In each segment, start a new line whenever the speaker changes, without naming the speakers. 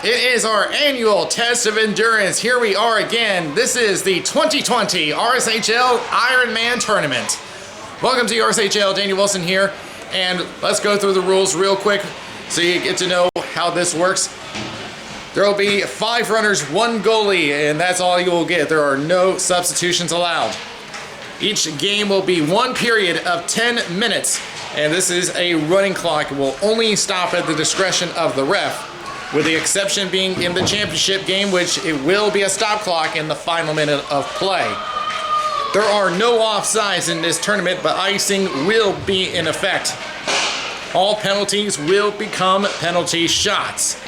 It is our annual test of endurance. Here we are again. This is the 2020 Rshl Ironman tournament. Welcome to the RSHL. Daniel Wilson here, and let's go through the rules real quick so you get to know how this works. There will be 5 runners, 1 goalie, and that's all you will get. There are no substitutions allowed. Each game will be 1 period of 10 minutes, and this is a running clock. It will only stop at the discretion of the ref, with the exception being in the championship game, which it will be a stop clock in the final minute of play. There are no offsides in this tournament, but icing will be in effect. All penalties will become penalty shots.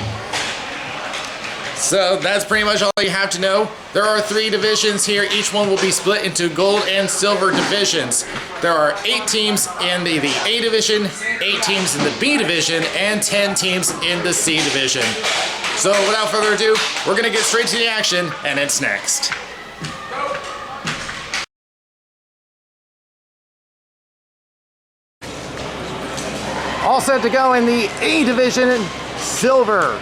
So that's pretty much all you have to know. There are 3 divisions here. Each one will be split into gold and silver divisions. There are 8 teams in the A division, 8 teams in the B division, and 10 teams in the C division. So without further ado, we're gonna get straight to the action, and it's next. All set to go in the A division, silver.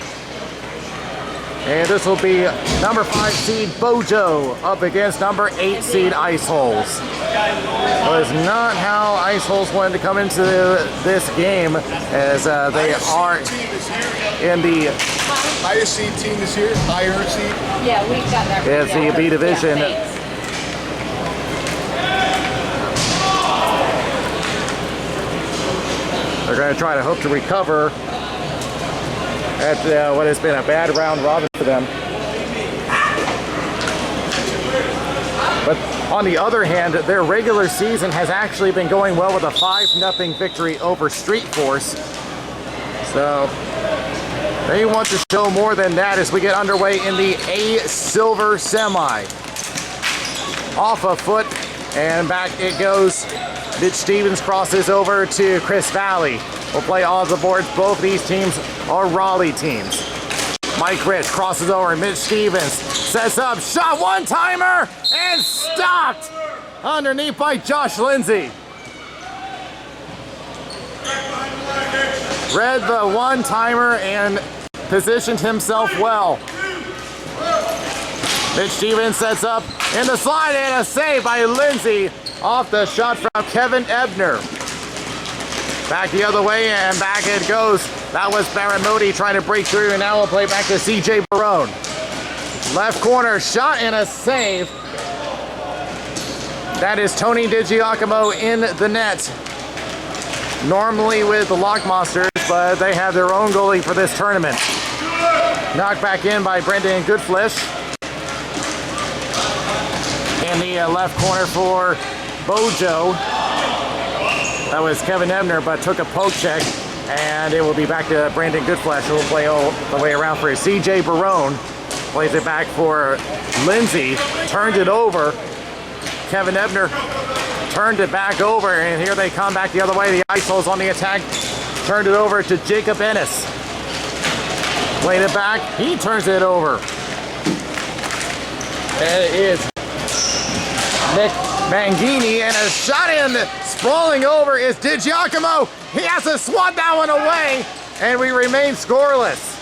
And this will be number 5 seed Bojo up against number 8 seed Ice Holes. That is not how Ice Holes wanted to come into this game, as they are in the
highest seed team this year, higher seed.
Yeah, we've got that.
It's the B division.
Yeah,
they're going to try to hope to recover at what has been a bad round robin for them. But on the other hand, their regular season has actually been going well with a 5-0 victory over Street Force. So they want to show more than that as we get underway in the A silver semi. Off a foot and back it goes. Mitch Stevens crosses over to Chris Valley. We'll play all the boards. Both these teams are Raleigh teams. Mike Rich crosses over. Mitch Stevens sets up. Shot, one-timer, and stopped underneath by Josh Lindsay. Read the one-timer and positioned himself well. Mitch Stevens sets up in the slide, and a save by Lindsay off the shot from Kevin Ebner. Back the other way, and back it goes. That was Baramoti trying to break through, and now we'll play back to CJ Barone. Left corner shot and a save. That is Tony DiGiacomo in the net. Normally with the Lock Monsters, but they have their own goalie for this tournament. Knocked back in by Brendan Goodflesh. In the left corner for Bojo. That was Kevin Ebner, but took a poke check, and it will be back to Brandon Goodflesh, who will play all the way around for CJ Barone. Plays it back for Lindsay, turned it over. Kevin Ebner turned it back over, and here they come back the other way. The Ice Holes on the attack, turned it over to Jacob Ennis. Played it back, he turns it over. And it is Nick Mangini, and a shot in, sprawling over is DiGiacomo. He has to swat that one away, and we remain scoreless.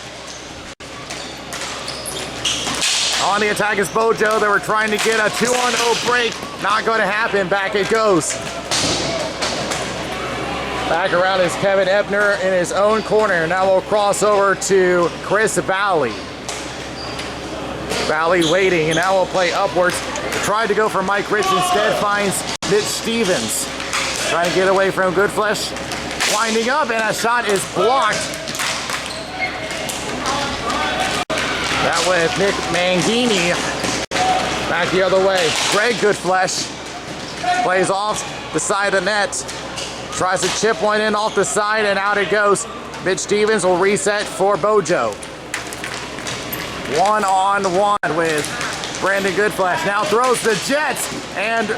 On the attack is Bojo. They were trying to get a 2-on-0 break. Not going to happen. Back it goes. Back around is Kevin Ebner in his own corner. Now we'll cross over to Chris Valley. Valley waiting, and now we'll play upwards. Tried to go for Mike Rich, instead finds Mitch Stevens. Trying to get away from Goodflesh. Winding up, and a shot is blocked. That was Nick Mangini. Back the other way. Greg Goodflesh plays off the side of the net. Tries to chip one in off the side, and out it goes. Mitch Stevens will reset for Bojo. 1-on-1 with Brandon Goodflesh. Now throws the Jets, and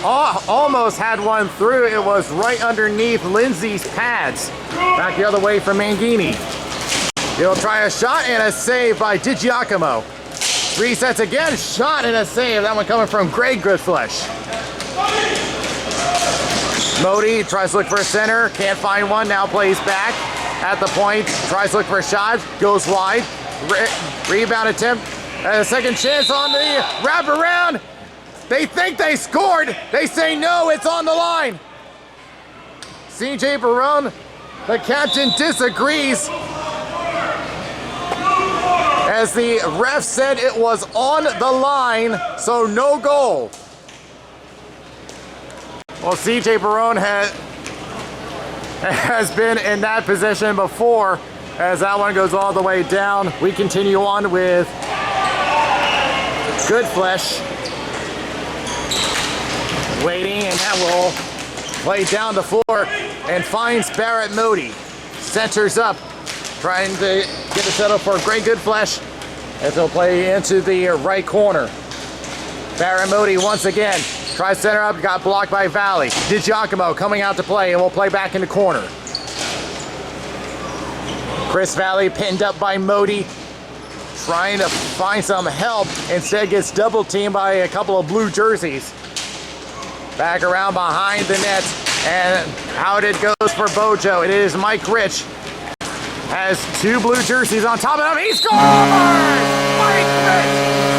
almost had one through. It was right underneath Lindsay's pads. Back the other way from Mangini. He'll try a shot and a save by DiGiacomo. Resets again, shot and a save. That one coming from Greg Goodflesh. Modi tries to look for a center, can't find one, now plays back at the point, tries to look for a shot, goes wide. Rebound attempt. A second chance on the wraparound. They think they scored. They say no, it's on the line. CJ Barone, the captain, disagrees, as the ref said it was on the line, so no goal. Well, CJ Barone has been in that position before, as that one goes all the way down. We continue on with Goodflesh. Waiting, and that will play down the floor and finds Barrett Moody. Centers up, trying to get a settle for Greg Goodflesh as he'll play into the right corner. Barrett Moody once again tries center up, got blocked by Valley. DiGiacomo coming out to play and will play back in the corner. Chris Valley pinned up by Moody, trying to find some help. Instead gets double teamed by a couple of blue jerseys. Back around behind the net, and out it goes for Bojo. It is Mike Rich. Has two blue jerseys on top of him. He scores! Mike Rich!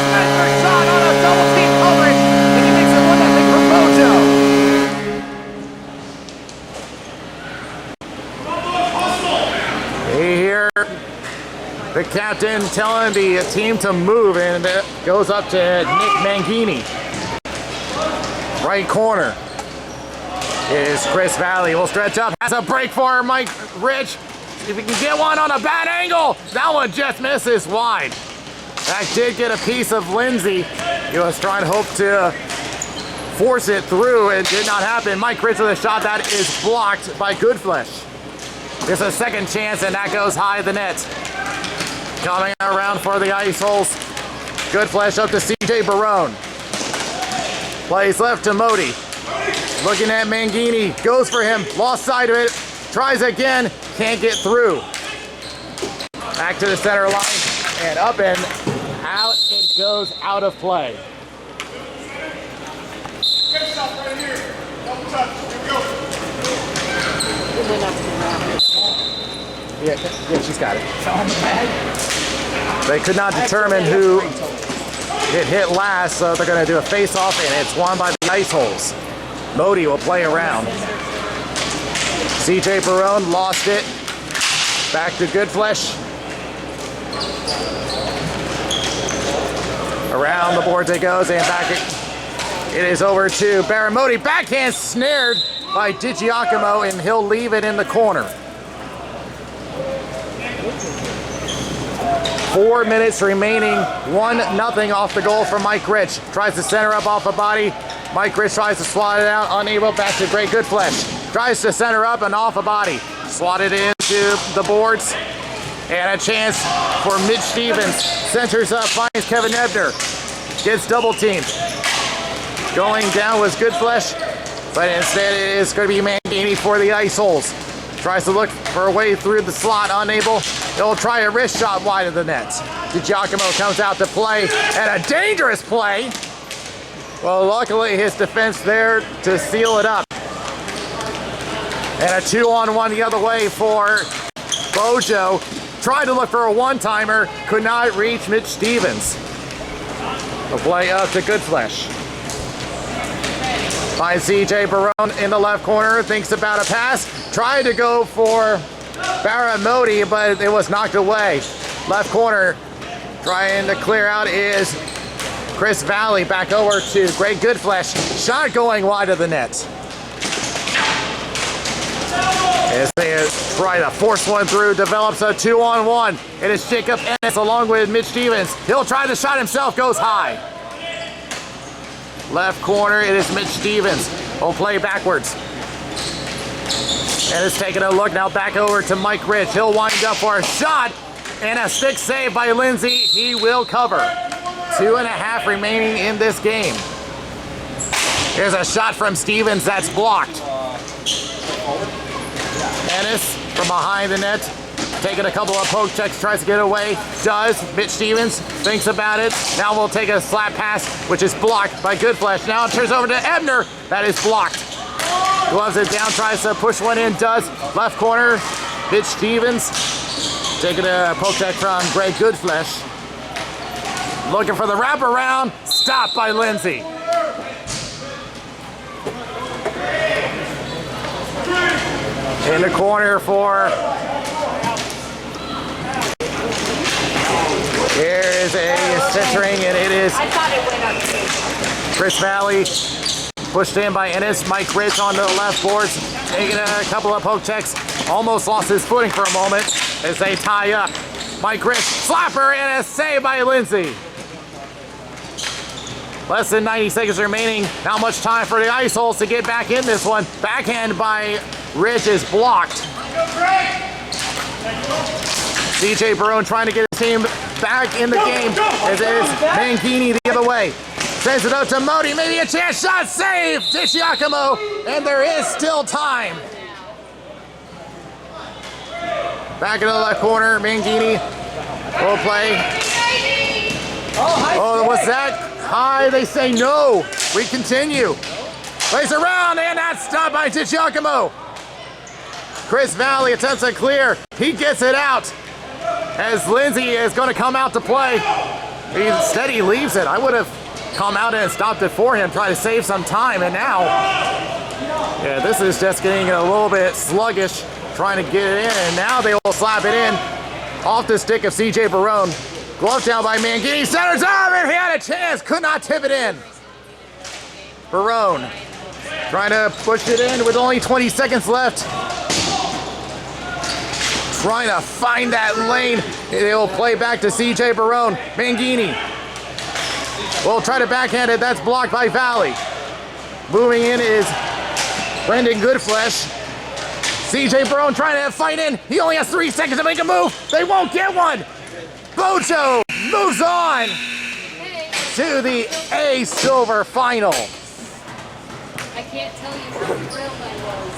Spencer shot on a double team coverage, and he makes it 1-0 for Bojo. You hear the captain telling the team to move, and it goes up to Nick Mangini. Right corner is Chris Valley. Will stretch up, has a break for Mike Rich. If he can get one on a bad angle, that one just misses wide. That did get a piece of Lindsay. He was trying to hope to force it through. It did not happen. Mike Rich with a shot that is blocked by Goodflesh. There's a second chance, and that goes high the net. Coming around for the ice holes. Goodflesh up to CJ Barone. Plays left to Modi. Looking at Mangini. Goes for him. Lost sight of it. Tries again. Can't get through. Back to the center line. And up and out it goes out of play.
Good stuff right here. Double touch. Here we go.
Yeah, she's got it. They could not determine who it hit last, so they're going to do a face-off, and it's won by the ice holes. Modi will play around. CJ Barone lost it. Back to Goodflesh. Around the boards it goes, and back it is over to Barrett Modi. Backhand snared by DiGiacomo, and he'll leave it in the corner. 4 minutes remaining, 1-0 off the goal for Mike Rich. Tries to center up off the body. Mike Rich tries to swat it out, unable. Back to Greg Goodflesh. Tries to center up and off a body. Swatted into the boards. And a chance for Mitch Stevens. Centers up, finds Kevin Ebner. Gets double teamed. Going down was Goodflesh, but instead it is going to be Mangini for the ice holes. Tries to look for a way through the slot, unable. He'll try a wrist shot wide of the net. DiGiacomo comes out to play, and a dangerous play. Well, luckily his defense there to seal it up. And a 2-on-1 the other way for Bojo. Tried to look for a one-timer, could not reach Mitch Stevens. The play up to Goodflesh. Finds CJ Barone in the left corner, thinks about a pass. Tried to go for Barrett Modi, but it was knocked away. Left corner, trying to clear out is Chris Valley. Back over to Greg Goodflesh. Shot going wide of the net. As they try to force one through, develops a 2-on-1. It is Jacob Ennis along with Mitch Stevens. He'll try the shot himself, goes high. Left corner, it is Mitch Stevens. Will play backwards. And is taking a look now back over to Mike Rich. He'll wind up for a shot and a stick save by Lindsay. He will cover. 2.5 remaining in this game. Here's a shot from Stevens that's blocked. Ennis from behind the net, taking a couple of poke checks, tries to get away, does. Mitch Stevens thinks about it. Now we'll take a slap pass, which is blocked by Goodflesh. Now it turns over to Ebner. That is blocked. Gloves it down, tries to push one in, does. Left corner, Mitch Stevens Taking a poke check from Greg Goodflesh. Looking for the wraparound. Stopped by Lindsay. In the corner for... Here is a centering, and it is Chris Valley. Pushed in by Ennis. Mike Rich on the left boards. Taking a couple of poke checks. Almost lost his footing for a moment as they tie up. Mike Rich, slapper, and a save by Lindsay. Less than 90 seconds remaining. Not much time for the Ice Holes to get back in this one. Backhand by Rich is blocked. CJ Barone trying to get his team back in the game as it is Mangini the other way. Sends it out to Modi, maybe a chance shot, save to Giacomo, and there is still time. Back in the left corner, Mangini will play. Oh, what's that? High, they say no. We continue. Plays around, and that's stopped by Giacomo. Chris Valley attempts to clear. He gets it out as Lindsay is going to come out to play. Instead, he leaves it. I would have come out and stopped it for him, try to save some time, and now, yeah, this is just getting a little bit sluggish, trying to get it in, and now they will slap it in off the stick of CJ Barone. Glove down by Mangini, centers up, and he had a chance, could not tip it in. Barone trying to push it in with only 20 seconds left. Trying to find that lane. They will play back to CJ Barone. Mangini will try to backhand it. That's blocked by Valley. Moving in is Brendan Goodflesh. CJ Barone trying to fight in. He only has 3 seconds to make a move. They won't get one. Bojo moves on to the A Silver final.
I can't tell you how thrilled I was.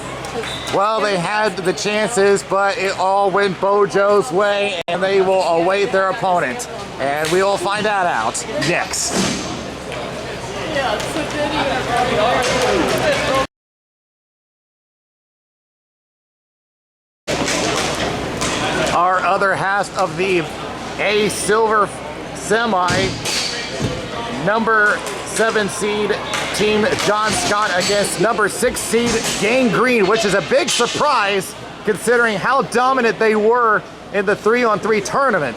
Well, they had the chances, but it all went Bojo's way, and they will await their opponent. And we will find that out next.
Yeah, it's so
Our other half of the A Silver semi, number 7 seed team John Scott against number 6 seed Gang Green, which is a big surprise considering how dominant they were in the 3-on-3 tournament.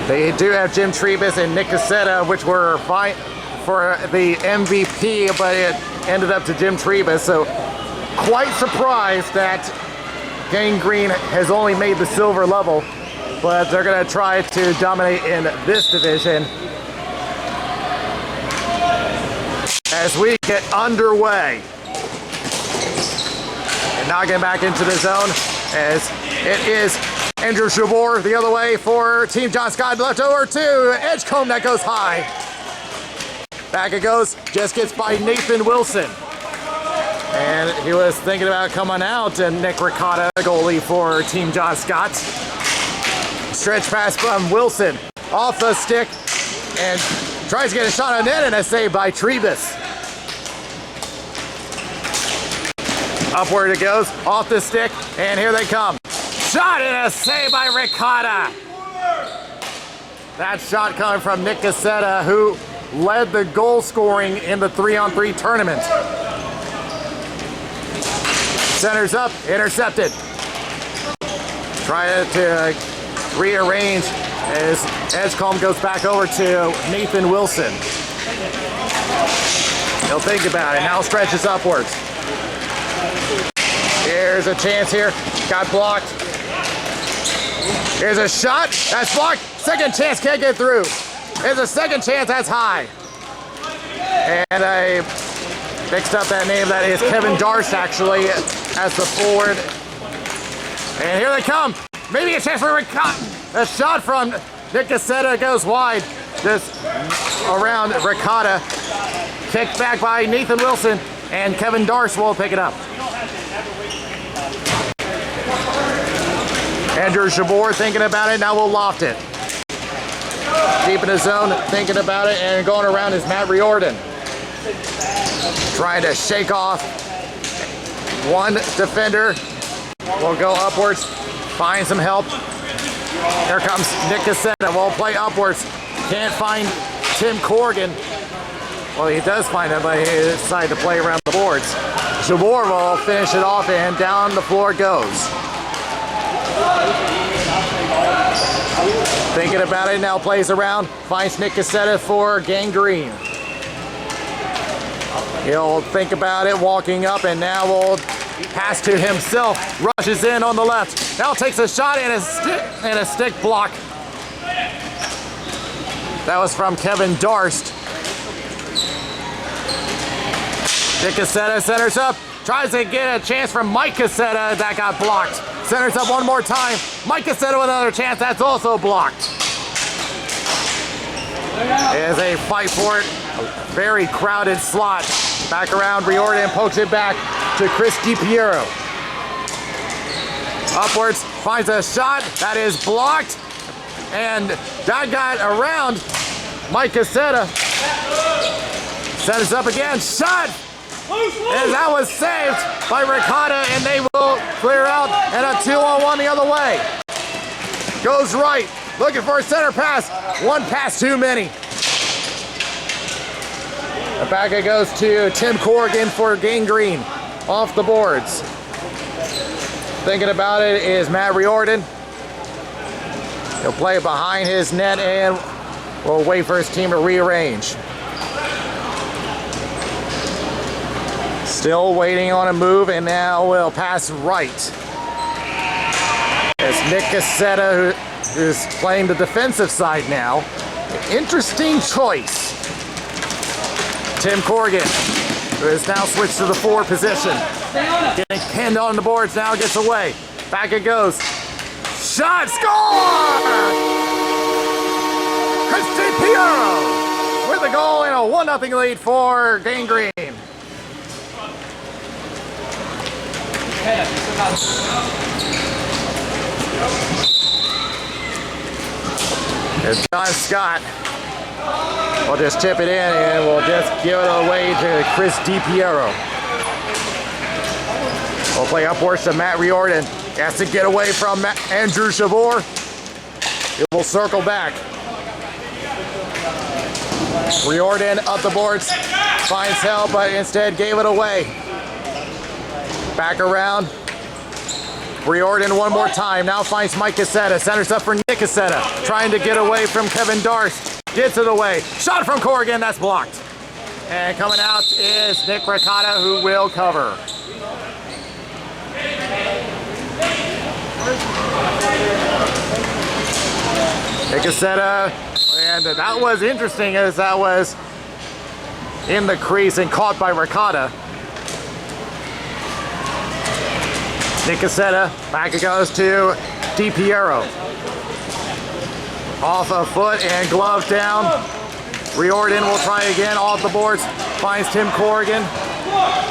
They do have Jim Trebus and Nick Cassetta, which were fine for the MVP, but it ended up to Jim Trebus. So quite surprised that Gang Green has only made the silver level, but they're going to try to dominate in this division as we get underway. And now getting back into the zone as it is Andrew Shabor the other way for Team John Scott, left over to Edgecombe that goes high. Back it goes, just gets by Nathan Wilson. And he was thinking about coming out, and Nick Ricotta, goalie for Team John Scott. Stretch pass from Wilson, off the stick, and tries to get a shot on net, and a save by Trebus. Upward it goes, off the stick, and here they come. Shot and a save by Ricotta. That shot coming from Nick Cassetta, who led the goal scoring in the 3-on-3 tournament. Centers up, intercepted. Try to rearrange as Edgecombe goes back over to Nathan Wilson. He'll think about it, now stretches upwards. Here's a chance here, got blocked. Here's a shot, that's blocked. Second chance, can't get through. Here's a second chance, that's high. And I mixed up that name, that is Kevin Darst actually as the forward. And here they come. Maybe a chance for Ricotta. A shot from Nick Cassetta goes wide. Just around Ricotta. Kicked back by Nathan Wilson, and Kevin Darst will pick it up. Andrew Shabor thinking about it, now we'll loft it. Deep in the zone, thinking about it, and going around is Matt Riordan. Trying to shake off one defender. Will go upwards, find some help. Here comes Nick Cassetta, will play upwards. Can't find Tim Corrigan. Well, he does find him, but he decided to play around the boards. Jabor will finish it off, and down the floor goes. Thinking about it, now plays around, finds Nick Cassetta for Gangrene. He'll think about it, walking up, and now will pass to himself. Rushes in on the left. Now takes a shot and a stick block. That was from Kevin Darst. Nick Cassetta centers up. Tries to get a chance from Mike Cassetta. That got blocked. Centers up one more time. Mike Cassetta with another chance. That's also blocked. As a fight for it. A very crowded slot. Back around. Riordan pokes it back to Chris DiPiero. Upwards. Finds a shot. That is blocked. And that got around Mike Cassetta. Centers up again. Shot. And that was saved by Ricotta, and they will clear out, and a 2-on-1 the other way. Goes right, looking for a center pass. One pass too many. And back it goes to Tim Corrigan for Gangrene off the boards. Thinking about it is Matt Riordan. He'll play it behind his net and will wait for his team to rearrange. Still waiting on a move, and now will pass right. It's Nick Cassetta who's playing the defensive side now. Interesting choice. Tim Corrigan, who has now switched to the forward position. Getting pinned on the boards, now gets away. Back it goes. Shot, score! Chris DiPiero with a goal and a 1-0 lead for Gangrene. It's John Scott. We'll just chip it in and we'll just give it away to Chris DiPiero. We'll play upwards to Matt Riordan. He has to get away from Andrew Shavor. It will circle back. Riordan up the boards. Finds help, but instead gave it away. Back around. Riordan one more time. Now finds Mike Cassetta. Centers up for Nick Cassetta. Trying to get away from Kevin Darst. Gets it away. Shot from Corrigan. That's blocked. And coming out is Nick Ricotta, who will cover. Nick Cassetta. And that was interesting as that was in the crease and caught by Ricotta. Nick Cassetta, back it goes to DiPiero. Off a foot and glove down. Riordan will try again off the boards. Finds Tim Corrigan.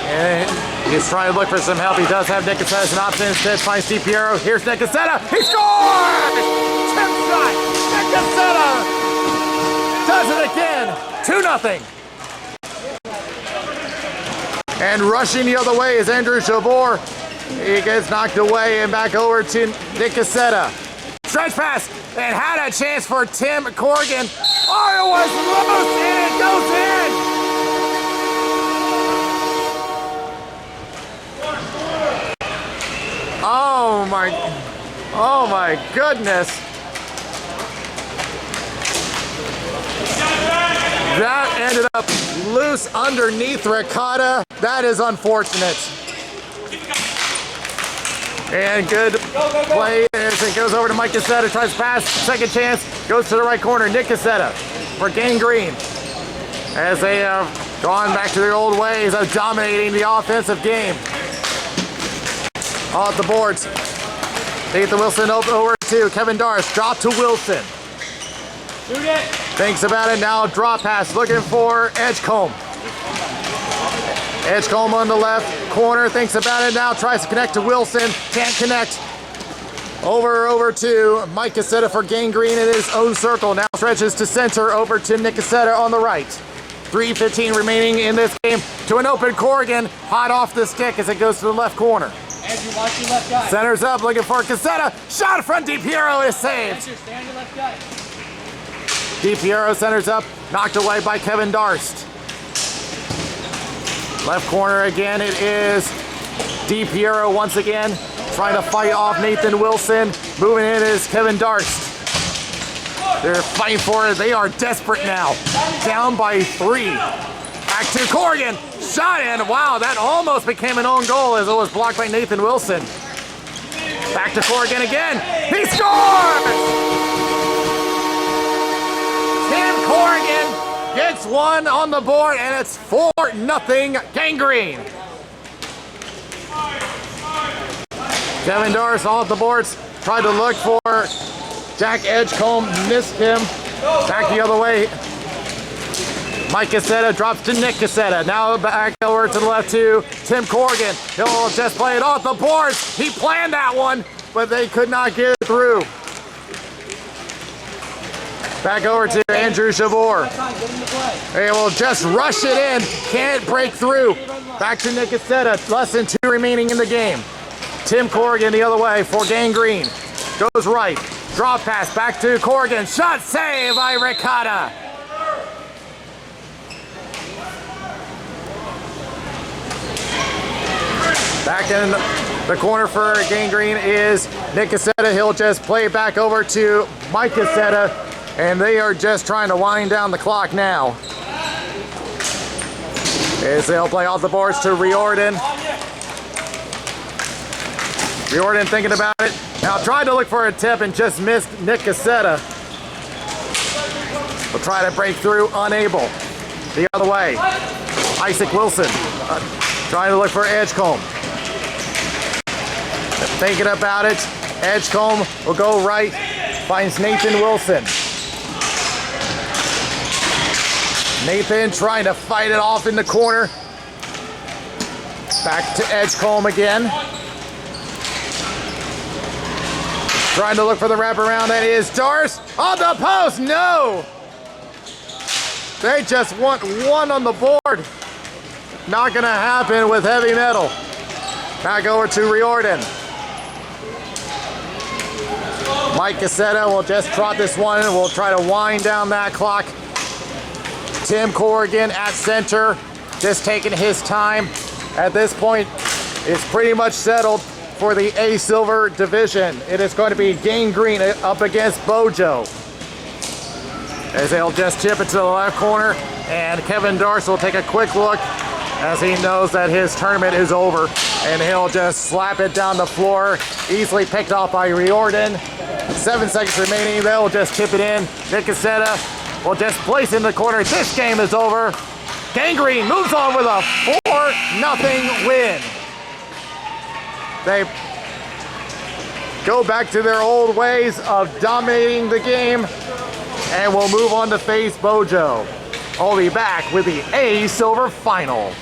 And he's trying to look for some help. He does have Nick Cassetta as an option. Instead finds DiPiero. Here's Nick Cassetta. He scores! Tip shot. Nick Cassetta does it again. 2-0. And rushing the other way is Andrew Shavor. He gets knocked away and back over to Nick Cassetta. Stretch pass and had a chance for Tim Corrigan. Oh, it was loose and it goes in. Oh my goodness. That ended up loose underneath Ricotta. That is unfortunate. And good play as it goes over to Mike Cassetta, tries to pass, second chance, goes to the right corner, Nick Cassetta for Gangrene. As they have gone back to their old ways of dominating the offensive game. Off the boards. They get the Wilson over to Kevin Darst, drop to Wilson.
Shoot it.
Thinks about it now, drop pass, looking for Edgecombe. Edgecombe on the left corner, thinks about it now, tries to connect to Wilson, can't connect. Over to Mike Cassetta for Gangrene in his own circle. Now stretches to center over to Nick Cassetta on the right. 3:15 remaining in this game to an open Corrigan. Hot off the stick as it goes to the left corner.
Andrew, watch your left guy.
Centers up, looking for Cassetta. Shot from DiPiero is saved.
Andrew, stay on your left guy.
DiPiero centers up, knocked away by Kevin Darst. Left corner again, it is DiPiero once again, trying to fight off Nathan Wilson. Moving in is Kevin Darst. They're fighting for it. They are desperate now. Down by 3. Back to Corrigan. Shot in. Wow, that almost became an own goal as it was blocked by Nathan Wilson. Back to Corrigan again. He scores! Tim Corrigan gets one on the board, and it's 4-0 Gangrene. Kevin Darst off the boards. Tried to look for Jack Edgecombe, missed him. Back the other way. Mike Cassetta drops to Nick Cassetta. Now back over to the left to Tim Corrigan. He'll just play it off the boards. He planned that one, but they could not get it through. Back over to Andrew Javor. They will just rush it in. Can't break through. Back to Nick Cassetta. Less than 2 remaining in the game. Tim Corrigan the other way for Gangrene. Goes right. Drop pass back to Corrigan. Shot save by Ricotta. Back in the corner for Gangrene is Nick Cassetta. He'll just play it back over to Mike Cassetta, and they are just trying to wind down the clock now. As they'll play off the boards to Riordan. Riordan thinking about it. Now tried to look for a tip and just missed Nick Cassetta. Will try to break through, unable. The other way, Isaac Wilson trying to look for Edgecombe. Thinking about it, Edgecombe will go right, finds Nathan Wilson. Nathan trying to fight it off in the corner. Back to Edgecombe again. Trying to look for the wraparound. That is Darst on the post. No! They just want one on the board. Not gonna happen with heavy metal. Back over to Riordan. Mike Cassetta will just trot this one and we'll try to wind down that clock. Tim Corrigan at center, just taking his time. At this point, it's pretty much settled for the A Silver division. It is going to be Gangrene up against Bojo. As they'll just chip it to the left corner, and Kevin Darst will take a quick look as he knows that his tournament is over, and he'll just slap it down the floor, easily picked off by Riordan. 7 seconds remaining, they'll just tip it in. Nick Cassetta will just place it in the corner. This game is over. Gangrene moves on with a 4-0 win. They go back to their old ways of dominating the game and will move on to face Bojo. I'll be back with the A Silver Final.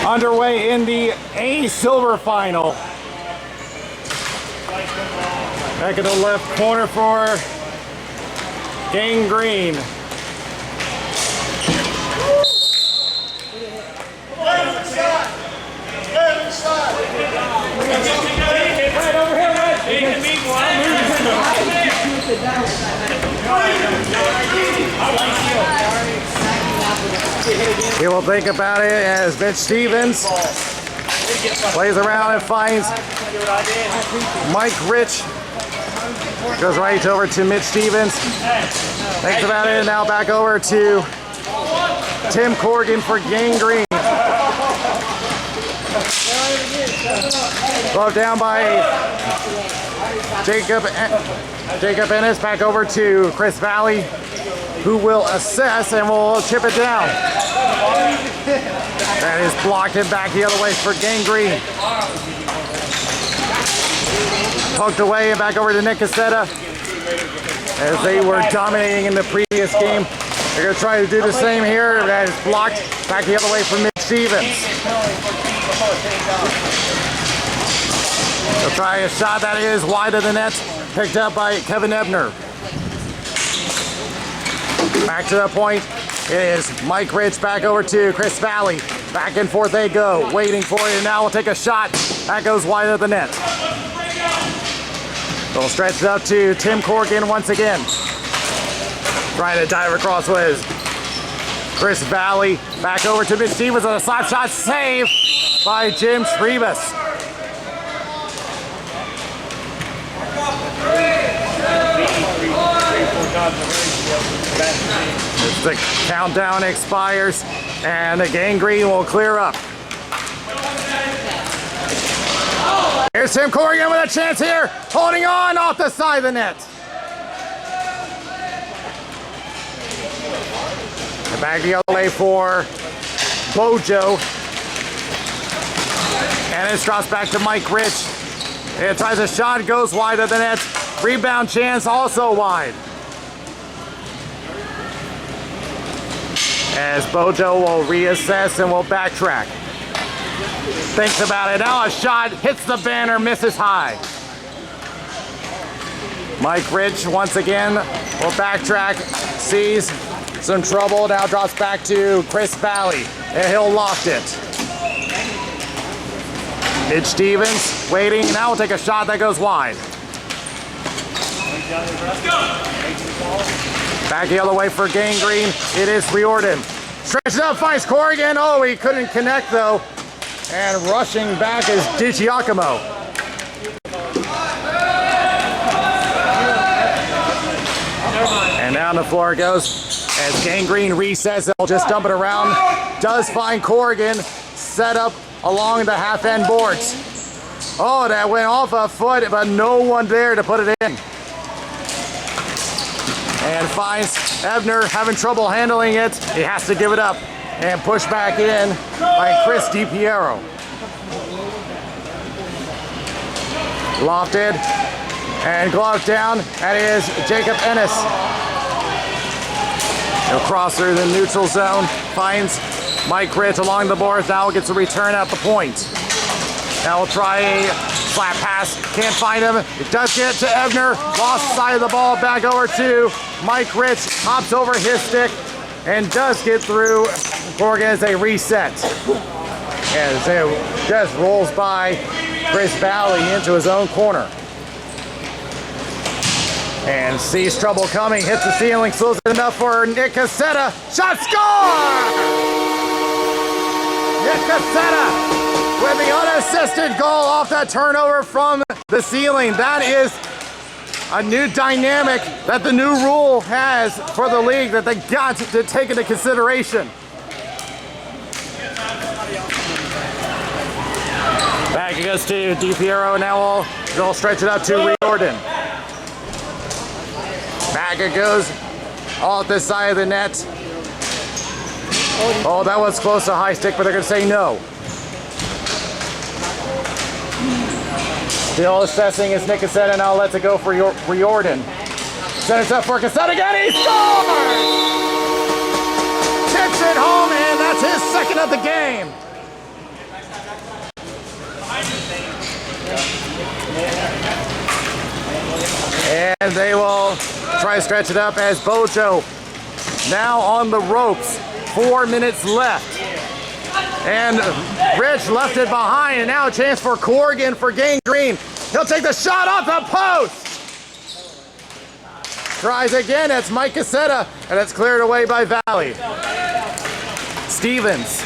Underway in the A Silver Final. Back in the left corner for Gangrene.
Right over here, Red.
He will think about it as Mitch Stevens plays around and finds Mike Rich. Goes right over to Mitch Stevens. Thinks about it, and now back over to Tim Corrigan for Gangrene. Brought down by Jacob Ennis. Back over to Chris Valley, who will assess and will chip it down. That is blocked and back the other way for Gangrene. Poked away and back over to Nick Cassetta. As they were dominating in the previous game, they're going to try to do the same here. That is blocked back the other way for Mitch Stevens. He'll try a shot that is wide of the net, picked up by Kevin Ebner. Back to the point. It is Mike Rich back over to Chris Valley. Back and forth they go, waiting for it, and now we'll take a shot. That goes wide of the net. They'll stretch it up to Tim Corrigan once again. Trying to dive across with Chris Valley. Back over to Mitch Stevens on a slap shot save by Jim Trebus. As the countdown expires and the gangrene will clear up. Here's Tim Corrigan with a chance here, holding on off the side of the net. And back the other way for Bojo. And it drops back to Mike Rich. It tries a shot, goes wide of the net. Rebound chance also wide. As Bojo will reassess and will backtrack. Thinks about it. Now a shot hits the banner, misses high. Mike Rich once again will backtrack, sees some trouble, now drops back to Chris Valley, and he'll loft it. Mitch Stevens waiting, now will take a shot that goes wide. Back the other way for Gangrene, it is Riordan. Stretches up, finds Corrigan. Oh, he couldn't connect though. And rushing back is DiGiacomo. And down the floor it goes as Gangrene resets. They'll just dump it around. Does find Corrigan. Set up along the half-end boards. Oh, that went off a foot, but no one there to put it in. And finds Ebner having trouble handling it. He has to give it up and push back in by Chris DiPiero. Lofted and gloved down. That is Jacob Ennis. He'll cross through the neutral zone. Finds Mike Rich along the boards. Now gets a return at the point. Now we'll try a flat pass. Can't find him. It does get to Ebner. Lost side of the ball. Back over to Mike Rich. Hops over his stick and does get through. Corrigan as a reset. As it just rolls by Chris Valley into his own corner. And sees trouble coming. Hits the ceiling. Slows it enough for Nick Cassetta. Shot score! Nick Cassetta with the unassisted goal off that turnover from the ceiling. That is a new dynamic that the new rule has for the league that they got to take into consideration. Back it goes to DiPiero. Now they'll stretch it up to Riordan. Back it goes off the side of the net. Oh, that was close to high stick, but they're going to say no. Still assessing is Nick Cassetta. Now lets it go for Riordan. Centers up for Cassetta again. He scores! Tips it home, and that's his second of the game. And they will try to stretch it up as Bojo now on the ropes. 4 minutes left. And Rich left it behind, and now a chance for Corrigan for Gangrene. He'll take the shot off the post. Tries again, it's Mike Cassetta, and it's cleared away by Valley. Stevens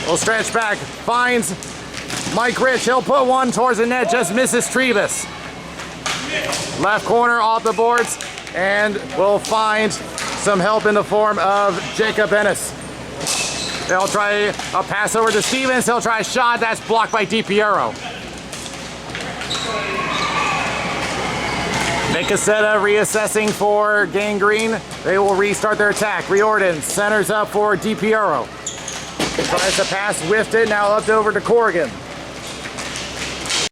will stretch back, finds Mike Rich. He'll put one towards the net, just misses Trebus. Left corner off the boards, and we'll find some help in the form of Jacob Ennis. They'll try a pass over to Stevens. He'll try a shot. That's blocked by DiPiero. Nick Cassetta reassessing for Gangrene. They will restart their attack. Riordan centers up for DiPiero. Tries to pass, whiffed it. Now up over to Corrigan.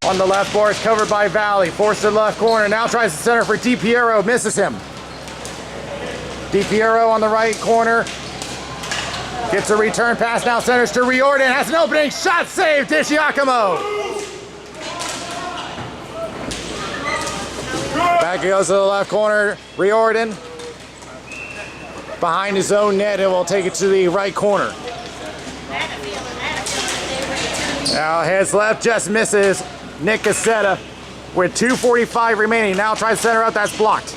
On the left board, covered by Valley. Forced to the left corner. Now tries to center for DiPiero. Misses him. DiPiero on the right corner. Gets a return pass, now centers to Riordan. Has an opening shot, save DiGiacomo. Back he goes to the left corner. Riordan. Behind his own net, and will take it to the right corner. Now heads left, just misses. Nick Cassetta with 2:45 remaining. Now tries to center out, that's blocked.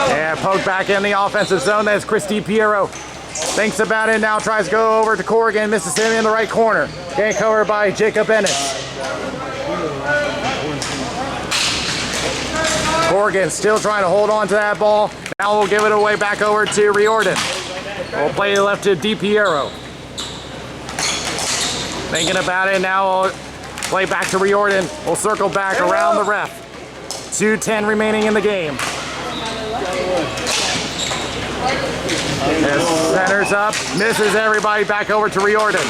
And poke back in the offensive zone. That's Christy Piero. Thinks about it, now tries to go over to Corrigan, misses him in the right corner. Getting covered by Jacob Ennis. Corrigan still trying to hold on to that ball. Now we'll give it away back over to Riordan. We'll play it left to DiPiero. Thinking about it, now we'll play back to Riordan. We'll circle back around the ref. 2:10 remaining in the game. As centers up, misses everybody, back over to Riordan.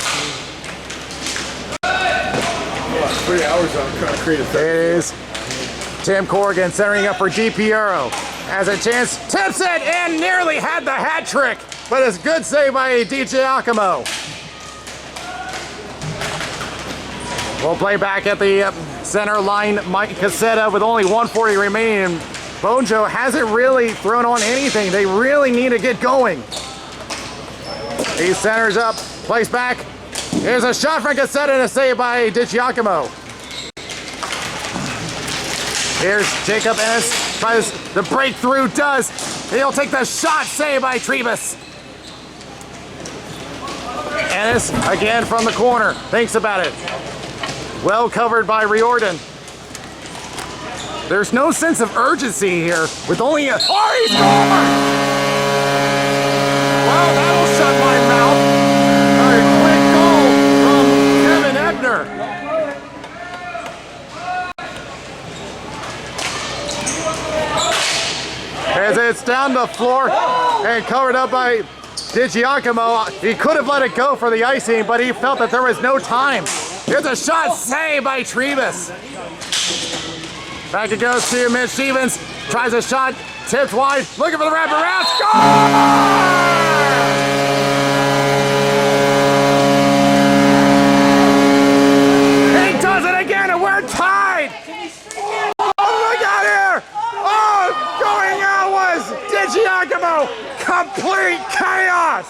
3 hours on trying to create a
It is Tim Corrigan centering up for DiPiero. Has a chance, tips it, and nearly had the hat trick, but it's good save by DJ Giacomo. We'll play back at the center line, Mike Cassetta with only 1:40 remaining, and Bojo hasn't really thrown on anything. They really need to get going. He centers up, plays back. Here's a shot from Cassetta and a save by DiGiacomo. Here's Jacob Ennis, tries the breakthrough, does. He'll take the shot, saved by Trebus. Ennis again from the corner, thinks about it. Well covered by Riordan. There's no sense of urgency here with only a... Oh, he scored! Well, that'll shut my mouth. A quick goal from Kevin Ebner. As it's down the floor and covered up by DiGiacomo. He could have let it go for the icing, but he felt that there was no time. Here's a shot saved by Trebus. Back it goes to Mitch Stevens. Tries a shot, tipped wide, looking for the wraparound. Score! He does it again, and we're tied. Oh, look out here! Oh, going out was DiGiacomo. Complete chaos.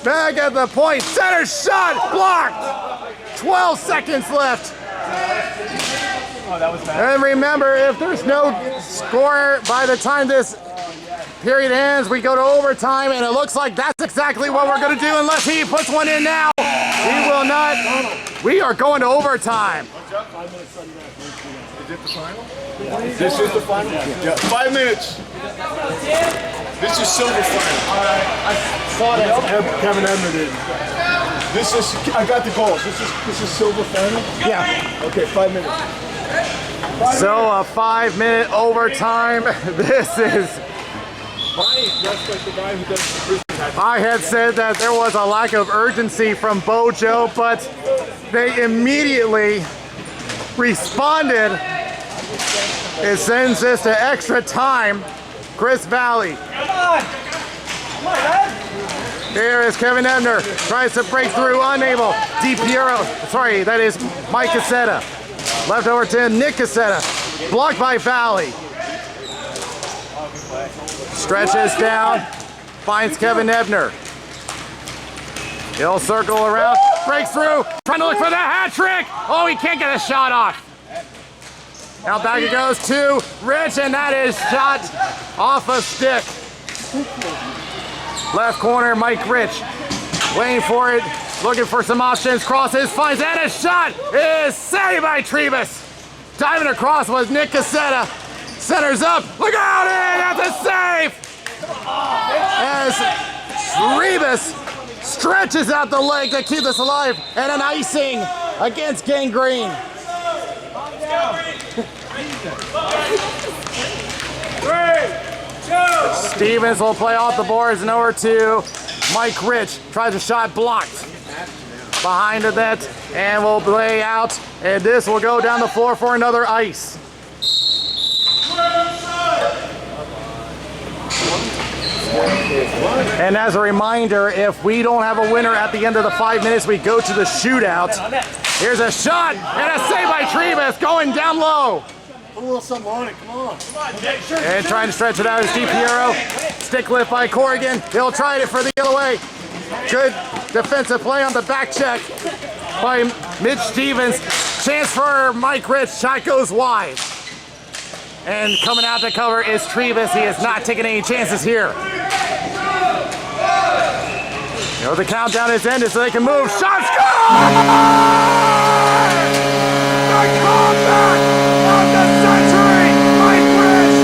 Back at the point, center shot blocked. 12 seconds left.
Oh, that was bad.
And remember, if there's no score by the time this period ends, we go to overtime, and it looks like that's exactly what we're going to do unless he puts one in now. He will not. We are going to overtime.
Is it the final? This is the final? Yeah. 5 minutes. This is silver final.
I saw that.
Kevin Edmund did. This is, I got the goals. This is silver final?
Yeah.
Okay, 5 minutes.
So a 5-minute overtime. This is... I had said that there was a lack of urgency from Bojo, but they immediately responded. It sends this to extra time. Chris Valley.
Come on, man.
Here is Kevin Ebner, tries to break through, unable. DiPiero, sorry, that is Mike Cassetta. Left over to Nick Cassetta, blocked by Valley. Stretches down, finds Kevin Ebner. He'll circle around, breaks through, trying to look for the hat trick. Oh, he can't get a shot off. Now back it goes to Rich, and that is shot off a stick. Left corner, Mike Rich, waiting for it, looking for some options, crosses, finds, and a shot is saved by Trebus. Diving across was Nick Cassetta. Centers up, look out, and that's a save! As Trebus stretches out the leg to keep us alive, and an icing against Gangrene. Stevens will play off the boards and over to Mike Rich. Tries a shot blocked behind the net, and will play out. And this will go down the floor for another ice. And as a reminder, if we don't have a winner at the end of the 5 minutes, we go to the shootout. Here's a shot and a save by Tribus going down low.
Put a little something on it, come on.
And trying to stretch it out is DiPiero. Stick lift by Corrigan. He'll try it for the other way. Good defensive play on the back check by Mitch Stevens. Chance for Mike Rich. Shot goes wide. And coming out to cover is Tribus. He is not taking any chances here. You know, the countdown is ended so they can move. Shots go! The comeback of the century! Mike Rich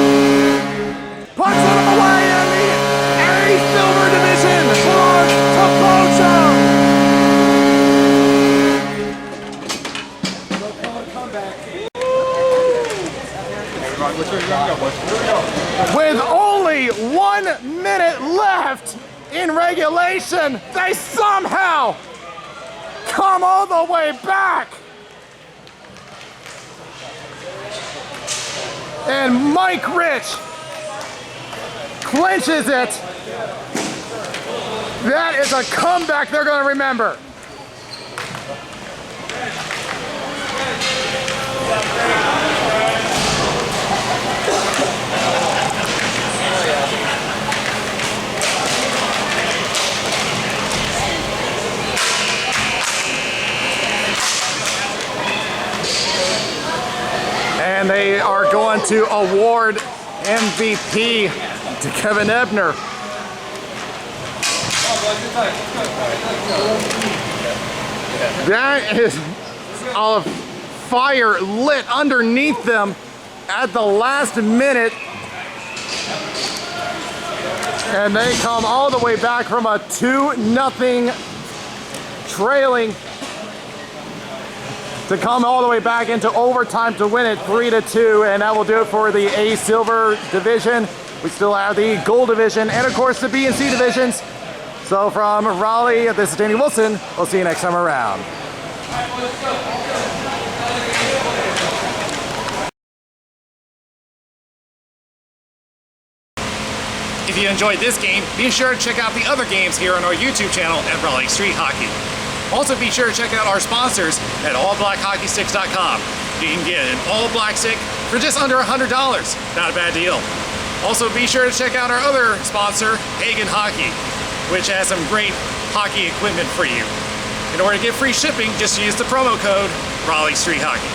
puts it away in the A Silver Division for Tapocho. With only 1 minute left in regulation, they somehow come all the way back. And Mike Rich clinches it. That is a comeback they're going to remember. And they are going to award MVP to Kevin Ebner. That is a fire lit underneath them at the last minute. And they come all the way back from a 2-0 trailing to come all the way back into overtime to win it 3-2, and that will do it for the A Silver Division. We still have the Gold Division and of course the B and C divisions. So from Raleigh, this is Danny Wilson. We'll see you next time around. If you enjoyed this game, be sure to check out the other games here on our YouTube channel at Raleigh Street Hockey. Also be sure to check out our sponsors at allblackhockeysticks.com. You can get an all black stick for just under $100. Not a bad deal. Also be sure to check out our other sponsor, Hagen Hockey, which has some great hockey equipment for you. In order to get free shipping, just use the promo code Raleigh Street Hockey.